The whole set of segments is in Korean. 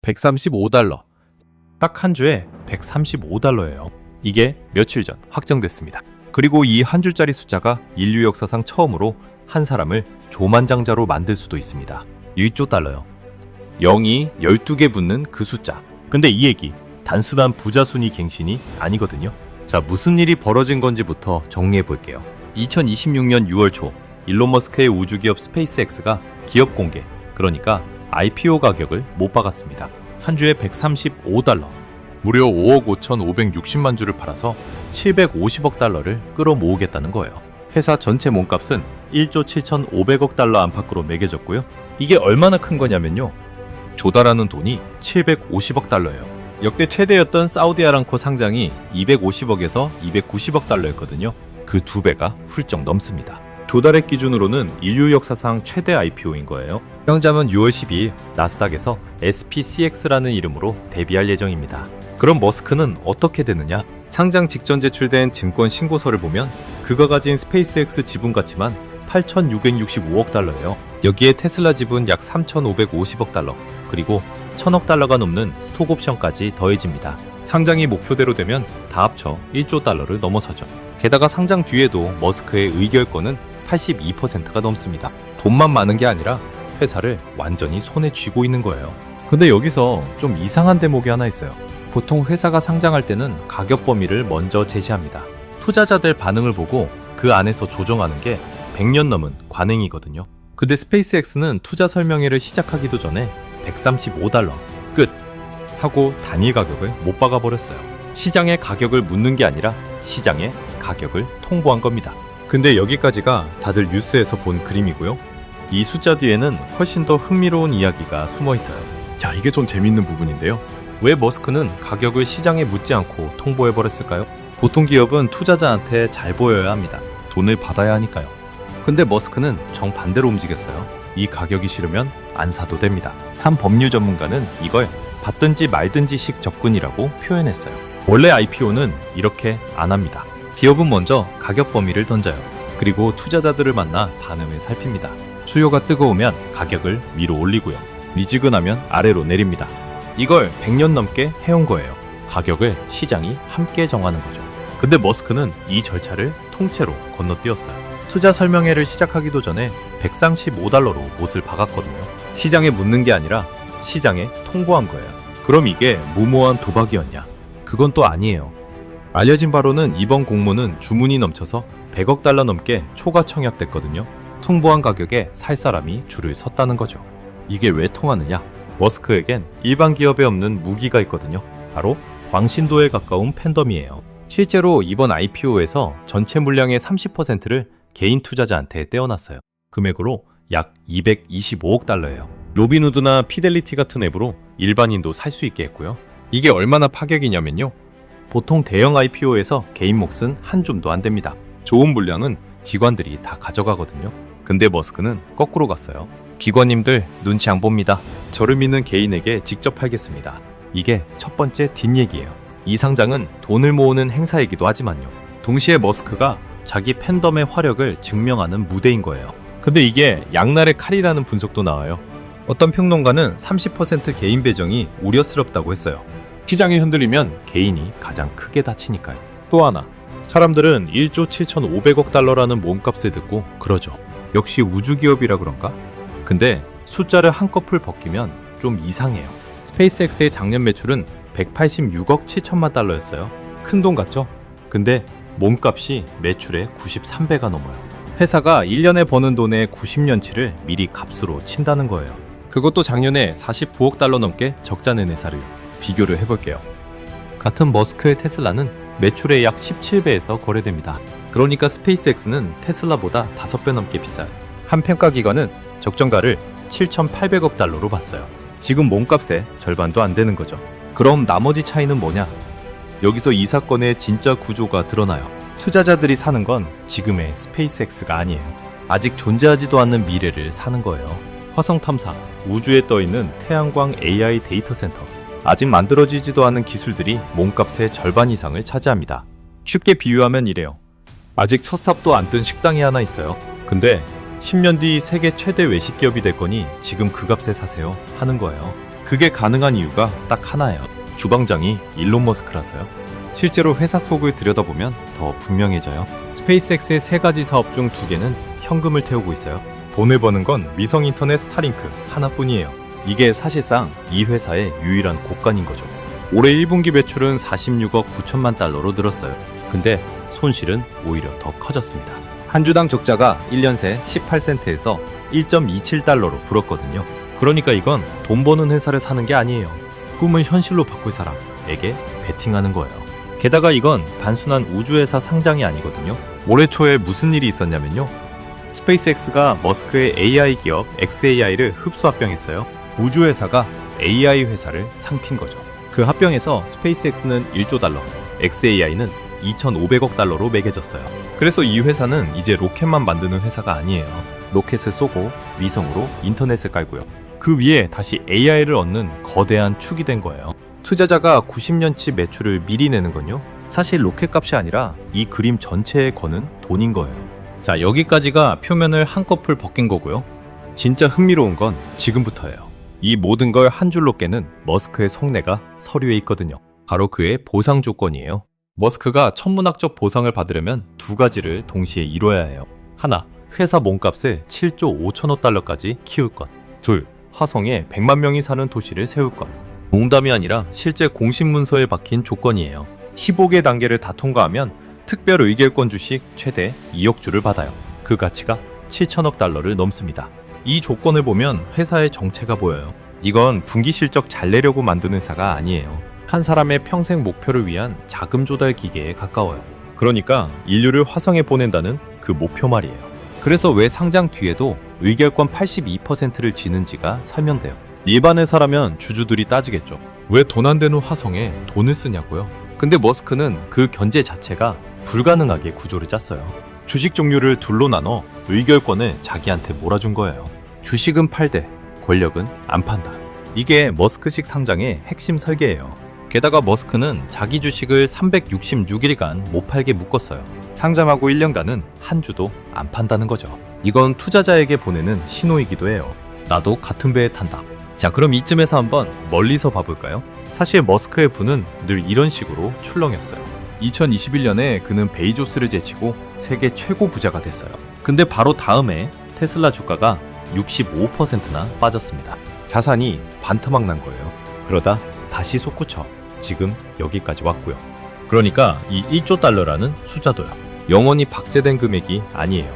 135달러. 딱 한 주에 135달러예요. 이게 며칠 전 확정됐습니다. 그리고 이 한 줄짜리 숫자가 인류 역사상 처음으로 한 사람을 조만장자로 만들 수도 있습니다. 1조 달러요. 0이 12개 붙는 그 숫자. 근데 이 얘기 단순한 부자순위 갱신이 아니거든요. 자, 무슨 일이 벌어진 건지부터 정리해 볼게요. 2026년 6월 초 일론 머스크의 우주기업 스페이스X가 기업 공개, 그러니까 IPO 가격을 못 박았습니다. 한 주에 135달러. 무려 5억 5,560만 주를 팔아서 750억 달러를 끌어모으겠다는 거예요. 회사 전체 몸값은 1조 7,500억 달러 안팎으로 매겨졌고요. 이게 얼마나 큰 거냐면요. 조달하는 돈이 750억 달러예요. 역대 최대였던 사우디 아람코 상장이 250억에서 290억 달러였거든요. 그 2배가 훌쩍 넘습니다. 조달액 기준으로는 인류 역사상 최대 IPO인 거예요. 상장은 6월 12일 나스닥에서 SPCX라는 이름으로 데뷔할 예정입니다. 그럼 머스크는 어떻게 되느냐? 상장 직전 제출된 증권 신고서를 보면 그가 가진 스페이스X 지분 가치만 8,665억 달러예요. 여기에 테슬라 지분 약 3,550억 달러, 그리고 1,000억 달러가 넘는 스톡 옵션까지 더해집니다. 상장이 목표대로 되면 다 합쳐 1조 달러를 넘어서죠. 게다가 상장 뒤에도 머스크의 의결권은 82%가 넘습니다. 돈만 많은 게 아니라 회사를 완전히 손에 쥐고 있는 거예요. 근데 여기서 좀 이상한 대목이 하나 있어요. 보통 회사가 상장할 때는 가격 범위를 먼저 제시합니다. 투자자들 반응을 보고 그 안에서 조정하는 게 100년 넘은 관행이거든요. 근데 스페이스X는 투자 설명회를 시작하기도 전에 135달러 끝 하고 단일 가격을 못 박아버렸어요. 시장의 가격을 묻는 게 아니라 시장의 가격을 통보한 겁니다. 근데 여기까지가 다들 뉴스에서 본 그림이고요. 이 숫자 뒤에는 훨씬 더 흥미로운 이야기가 숨어 있어요. 자, 이게 좀 재밌는 부분인데요. 왜 머스크는 가격을 시장에 묻지 않고 통보해버렸을까요? 보통 기업은 투자자한테 잘 보여야 합니다. 돈을 받아야 하니까요. 근데 머스크는 정반대로 움직였어요. 이 가격이 싫으면 안 사도 됩니다. 한 법률 전문가는 이걸 받든지 말든지식 접근이라고 표현했어요. 원래 IPO는 이렇게 안 합니다. 기업은 먼저 가격 범위를 던져요. 그리고 투자자들을 만나 반응을 살핍니다. 수요가 뜨거우면 가격을 위로 올리고요. 미지근하면 아래로 내립니다. 이걸 100년 넘게 해온 거예요. 가격을 시장이 함께 정하는 거죠. 근데 머스크는 이 절차를 통째로 건너뛰었어요. 투자 설명회를 시작하기도 전에 135달러로 못을 박았거든요. 시장에 묻는 게 아니라 시장에 통보한 거예요. 그럼 이게 무모한 도박이었냐? 그건 또 아니에요. 알려진 바로는 이번 공모는 주문이 넘쳐서 100억 달러 넘게 초과 청약됐거든요. 통보한 가격에 살 사람이 줄을 섰다는 거죠. 이게 왜 통하느냐? 머스크에겐 일반 기업에 없는 무기가 있거든요. 바로 광신도에 가까운 팬덤이에요. 실제로 이번 IPO에서 전체 물량의 30%를 개인 투자자한테 떼어놨어요. 금액으로 약 225억 달러예요. 로빈후드나 피델리티 같은 앱으로 일반인도 살 수 있게 했고요. 이게 얼마나 파격이냐면요. 보통 대형 IPO에서 개인 몫은 한 줌도 안 됩니다. 좋은 물량은 기관들이 다 가져가거든요. 근데 머스크는 거꾸로 갔어요. 기관님들 눈치 안 봅니다. 저를 믿는 개인에게 직접 팔겠습니다. 이게 첫 번째 뒷얘기예요. 이 상장은 돈을 모으는 행사이기도 하지만요. 동시에 머스크가 자기 팬덤의 화력을 증명하는 무대인 거예요. 근데 이게 양날의 칼이라는 분석도 나와요. 어떤 평론가는 30% 개인 배정이 우려스럽다고 했어요. 시장이 흔들리면 개인이 가장 크게 다치니까요. 또 하나, 사람들은 1조 7,500억 달러라는 몸값을 듣고 그러죠. 역시 우주기업이라 그런가? 근데 숫자를 한꺼풀 벗기면 좀 이상해요. 스페이스X의 작년 매출은 186억 7천만 달러였어요. 큰 돈 같죠? 근데 몸값이 매출의 93배가 넘어요. 회사가 1년에 버는 돈의 90년치를 미리 값으로 친다는 거예요. 그것도 작년에 49억 달러 넘게 적자 낸 회사를 비교를 해볼게요. 같은 머스크의 테슬라는 매출의 약 17배에서 거래됩니다. 그러니까 스페이스X는 테슬라보다 5배 넘게 비싸요. 한 평가기관은 적정가를 7,800억 달러로 봤어요. 지금 몸값의 절반도 안 되는 거죠. 그럼 나머지 차이는 뭐냐? 여기서 이 사건의 진짜 구조가 드러나요. 투자자들이 사는 건 지금의 스페이스X가 아니에요. 아직 존재하지도 않는 미래를 사는 거예요. 화성 탐사, 우주에 떠있는 태양광 AI 데이터 센터, 아직 만들어지지도 않은 기술들이 몸값의 절반 이상을 차지합니다. 쉽게 비유하면 이래요. 아직 첫 삽도 안 뜬 식당이 하나 있어요. 근데 10년 뒤 세계 최대 외식 기업이 될 거니 지금 그 값에 사세요 하는 거예요. 그게 가능한 이유가 딱 하나예요. 주방장이 일론 머스크라서요. 실제로 회사 속을 들여다보면 더 분명해져요. 스페이스X의 3가지 사업 중 2개는 현금을 태우고 있어요. 돈을 버는 건 위성 인터넷 스타링크 하나뿐이에요. 이게 사실상 이 회사의 유일한 곳간인 거죠. 올해 1분기 매출은 46억 9천만 달러로 늘었어요. 근데 손실은 오히려 더 커졌습니다. 한 주당 적자가 1년 새 18센트에서 1.27달러로 불었거든요. 그러니까 이건 돈 버는 회사를 사는 게 아니에요. 꿈을 현실로 바꿀 사람에게 베팅하는 거예요. 게다가 이건 단순한 우주회사 상장이 아니거든요. 올해 초에 무슨 일이 있었냐면요. 스페이스X가 머스크의 AI 기업 xAI를 흡수 합병했어요. 우주회사가 AI 회사를 상핀 거죠. 그 합병에서 스페이스X는 1조 달러, xAI는 2,500억 달러로 매겨졌어요. 그래서 이 회사는 이제 로켓만 만드는 회사가 아니에요. 로켓을 쏘고 위성으로 인터넷을 깔고요. 그 위에 다시 AI를 얻는 거대한 축이 된 거예요. 투자자가 90년치 매출을 미리 내는 건요. 사실 로켓 값이 아니라 이 그림 전체에 거는 돈인 거예요. 자, 여기까지가 표면을 한꺼풀 벗긴 거고요. 진짜 흥미로운 건 지금부터예요. 이 모든 걸 한 줄로 깨는 머스크의 속내가 서류에 있거든요. 바로 그의 보상 조건이에요. 머스크가 천문학적 보상을 받으려면 2가지를 동시에 이뤄야 해요. 하나, 회사 몸값을 7조 5천억 달러까지 키울 것. 둘, 화성에 100만 명이 사는 도시를 세울 것. 농담이 아니라 실제 공식 문서에 박힌 조건이에요. 15개 단계를 다 통과하면 특별 의결권 주식 최대 2억 주를 받아요. 그 가치가 7천억 달러를 넘습니다. 이 조건을 보면 회사의 정체가 보여요. 이건 분기 실적 잘 내려고 만드는 회사가 아니에요. 한 사람의 평생 목표를 위한 자금 조달 기계에 가까워요. 그러니까 인류를 화성에 보낸다는 그 목표 말이에요. 그래서 왜 상장 뒤에도 의결권 82%를 지는지가 설명돼요. 일반 회사라면 주주들이 따지겠죠. 왜 돈 안 되는 화성에 돈을 쓰냐고요. 근데 머스크는 그 견제 자체가 불가능하게 구조를 짰어요. 주식 종류를 둘로 나눠 의결권을 자기한테 몰아준 거예요. 주식은 팔되 권력은 안 판다. 이게 머스크식 상장의 핵심 설계예요. 게다가 머스크는 자기 주식을 366일간 못 팔게 묶었어요. 상장하고 1년간은 한 주도 안 판다는 거죠. 이건 투자자에게 보내는 신호이기도 해요. 나도 같은 배에 탄다. 자, 그럼 이쯤에서 한번 멀리서 봐볼까요? 사실 머스크의 부는 늘 이런 식으로 출렁였어요. 2021년에 그는 베이조스를 제치고 세계 최고 부자가 됐어요. 근데 바로 다음에 테슬라 주가가 65%나 빠졌습니다. 자산이 반토막 난 거예요. 그러다 다시 솟구쳐 지금 여기까지 왔고요. 그러니까 이 1조 달러라는 숫자도요. 영원히 박제된 금액이 아니에요.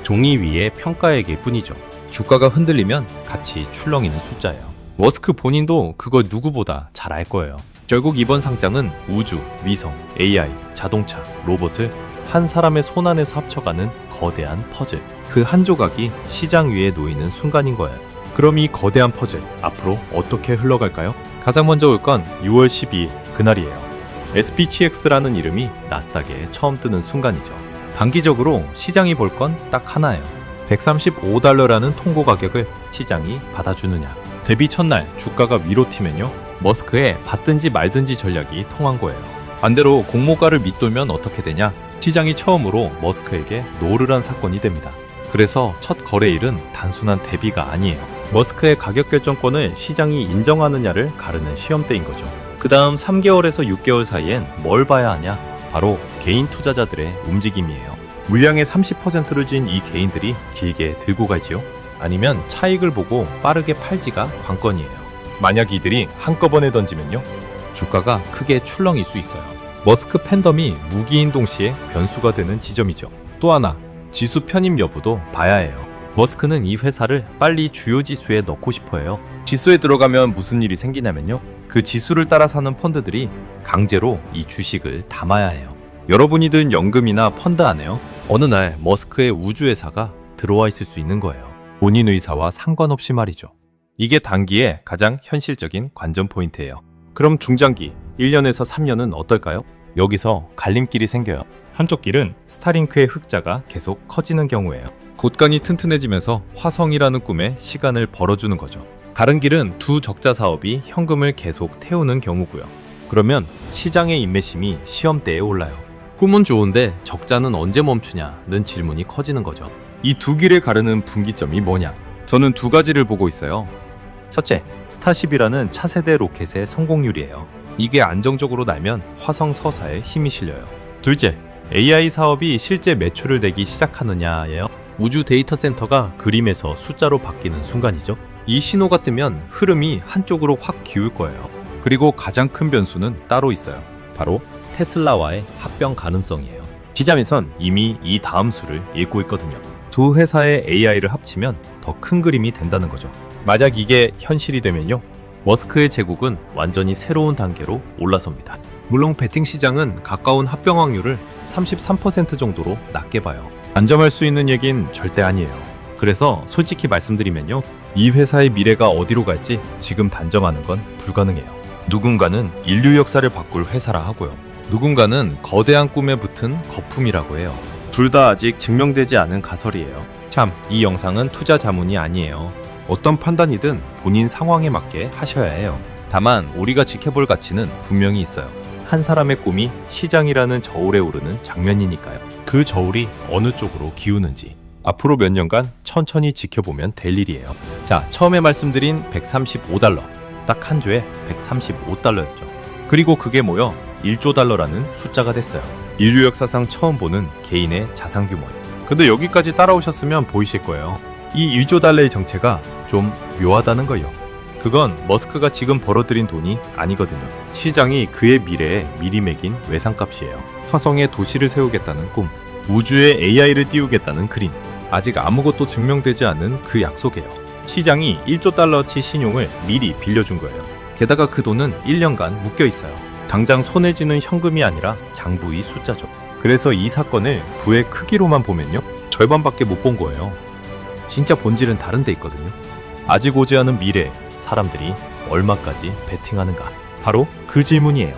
종이 위의 평가액일 뿐이죠. 주가가 흔들리면 같이 출렁이는 숫자예요. 머스크 본인도 그걸 누구보다 잘 알 거예요. 결국 이번 상장은 우주, 위성, AI, 자동차, 로봇을 한 사람의 손 안에서 합쳐가는 거대한 퍼즐. 그 한 조각이 시장 위에 놓이는 순간인 거예요. 그럼 이 거대한 퍼즐 앞으로 어떻게 흘러갈까요? 가장 먼저 올 건 6월 12일 그날이에요. SPX라는 이름이 나스닥에 처음 뜨는 순간이죠. 단기적으로 시장이 볼 건 딱 하나예요. 135달러라는 통고 가격을 시장이 받아주느냐. 데뷔 첫날 주가가 위로 튀면요. 머스크의 받든지 말든지 전략이 통한 거예요. 반대로 공모가를 밑돌면 어떻게 되냐? 시장이 처음으로 머스크에게 노를 한 사건이 됩니다. 그래서 첫 거래일은 단순한 대비가 아니에요. 머스크의 가격 결정권을 시장이 인정하느냐를 가르는 시험대인 거죠. 그 다음 3개월에서 6개월 사이엔 뭘 봐야 하냐? 바로 개인 투자자들의 움직임이에요. 물량의 30%를 쥔 이 개인들이 길게 들고 갈지요? 아니면 차익을 보고 빠르게 팔지가 관건이에요. 만약 이들이 한꺼번에 던지면요, 주가가 크게 출렁일 수 있어요. 머스크 팬덤이 무기인 동시에 변수가 되는 지점이죠. 또 하나, 지수 편입 여부도 봐야 해요. 머스크는 이 회사를 빨리 주요 지수에 넣고 싶어 해요. 지수에 들어가면 무슨 일이 생기냐면요, 그 지수를 따라 사는 펀드들이 강제로 이 주식을 담아야 해요. 여러분이 든 연금이나 펀드 안에요, 어느 날 머스크의 우주회사가 들어와 있을 수 있는 거예요. 본인 의사와 상관없이 말이죠. 이게 단기에 가장 현실적인 관전 포인트예요. 그럼 중장기 1년에서 3년은 어떨까요? 여기서 갈림길이 생겨요. 한쪽 길은 스타링크의 흑자가 계속 커지는 경우예요. 곳간이 튼튼해지면서 화성이라는 꿈에 시간을 벌어주는 거죠. 다른 길은 두 적자 사업이 현금을 계속 태우는 경우고요. 그러면 시장의 인내심이 시험대에 올라요. 꿈은 좋은데 적자는 언제 멈추냐는 질문이 커지는 거죠. 이 두 길을 가르는 분기점이 뭐냐? 저는 두 가지를 보고 있어요. 첫째, 스타쉽이라는 차세대 로켓의 성공률이에요. 이게 안정적으로 날면 화성 서사에 힘이 실려요. 둘째, AI 사업이 실제 매출을 내기 시작하느냐예요. 우주 데이터 센터가 그림에서 숫자로 바뀌는 순간이죠. 이 신호가 뜨면 흐름이 한쪽으로 확 기울 거예요. 그리고 가장 큰 변수는 따로 있어요. 바로 테슬라와의 합병 가능성이에요. 시장에선 이미 이 다음 수를 읽고 있거든요. 두 회사의 AI를 합치면 더 큰 그림이 된다는 거죠. 만약 이게 현실이 되면요, 머스크의 제국은 완전히 새로운 단계로 올라섭니다. 물론 베팅 시장은 가까운 합병 확률을 33% 정도로 낮게 봐요. 단정할 수 있는 얘긴 절대 아니에요. 그래서 솔직히 말씀드리면요, 이 회사의 미래가 어디로 갈지 지금 단정하는 건 불가능해요. 누군가는 인류 역사를 바꿀 회사라 하고요, 누군가는 거대한 꿈에 붙은 거품이라고 해요. 둘 다 아직 증명되지 않은 가설이에요. 참, 이 영상은 투자 자문이 아니에요. 어떤 판단이든 본인 상황에 맞게 하셔야 해요. 다만 우리가 지켜볼 가치는 분명히 있어요. 한 사람의 꿈이 시장이라는 저울에 오르는 장면이니까요. 그 저울이 어느 쪽으로 기우는지 앞으로 몇 년간 천천히 지켜보면 될 일이에요. 자, 처음에 말씀드린 135달러, 딱 한 주에 135달러였죠. 그리고 그게 모여 1조 달러라는 숫자가 됐어요. 인류 역사상 처음 보는 개인의 자산 규모예요. 근데 여기까지 따라오셨으면 보이실 거예요. 이 1조 달러의 정체가 좀 묘하다는 거예요. 그건 머스크가 지금 벌어들인 돈이 아니거든요. 시장이 그의 미래에 미리 매긴 외상값이에요. 화성에 도시를 세우겠다는 꿈, 우주에 AI를 띄우겠다는 그림, 아직 아무것도 증명되지 않은 그 약속이에요. 시장이 1조 달러치 신용을 미리 빌려준 거예요. 게다가 그 돈은 1년간 묶여 있어요. 당장 손에 쥐는 현금이 아니라 장부의 숫자죠. 그래서 이 사건을 부의 크기로만 보면요, 절반밖에 못 본 거예요. 진짜 본질은 다른 데 있거든요. 아직 오지 않은 미래에 사람들이 얼마까지 베팅하는가? 바로 그 질문이에요.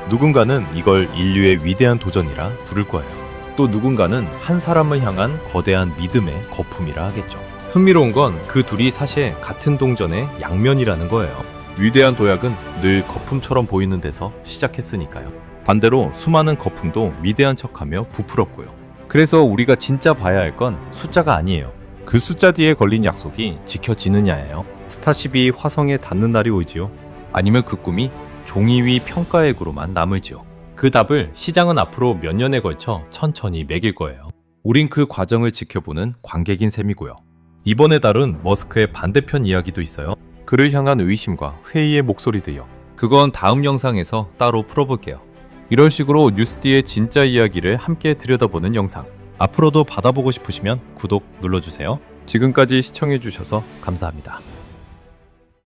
누군가는 이걸 인류의 위대한 도전이라 부를 거예요. 또 누군가는 한 사람을 향한 거대한 믿음의 거품이라 하겠죠. 흥미로운 건 그 둘이 사실 같은 동전의 양면이라는 거예요. 위대한 도약은 늘 거품처럼 보이는 데서 시작했으니까요. 반대로 수많은 거품도 위대한 척하며 부풀었고요. 그래서 우리가 진짜 봐야 할 건 숫자가 아니에요. 그 숫자 뒤에 걸린 약속이 지켜지느냐예요. 스타쉽이 화성에 닿는 날이 오지요? 아니면 그 꿈이 종이 위 평가액으로만 남을지요? 그 답을 시장은 앞으로 몇 년에 걸쳐 천천히 매길 거예요. 우린 그 과정을 지켜보는 관객인 셈이고요. 이번에 다룬 머스크의 반대편 이야기도 있어요. 그를 향한 의심과 회의의 목소리도요. 그건 다음 영상에서 따로 풀어볼게요. 이런 식으로 뉴스디의 진짜 이야기를 함께 들여다보는 영상, 앞으로도 받아보고 싶으시면 구독 눌러주세요. 지금까지 시청해주셔서 감사합니다.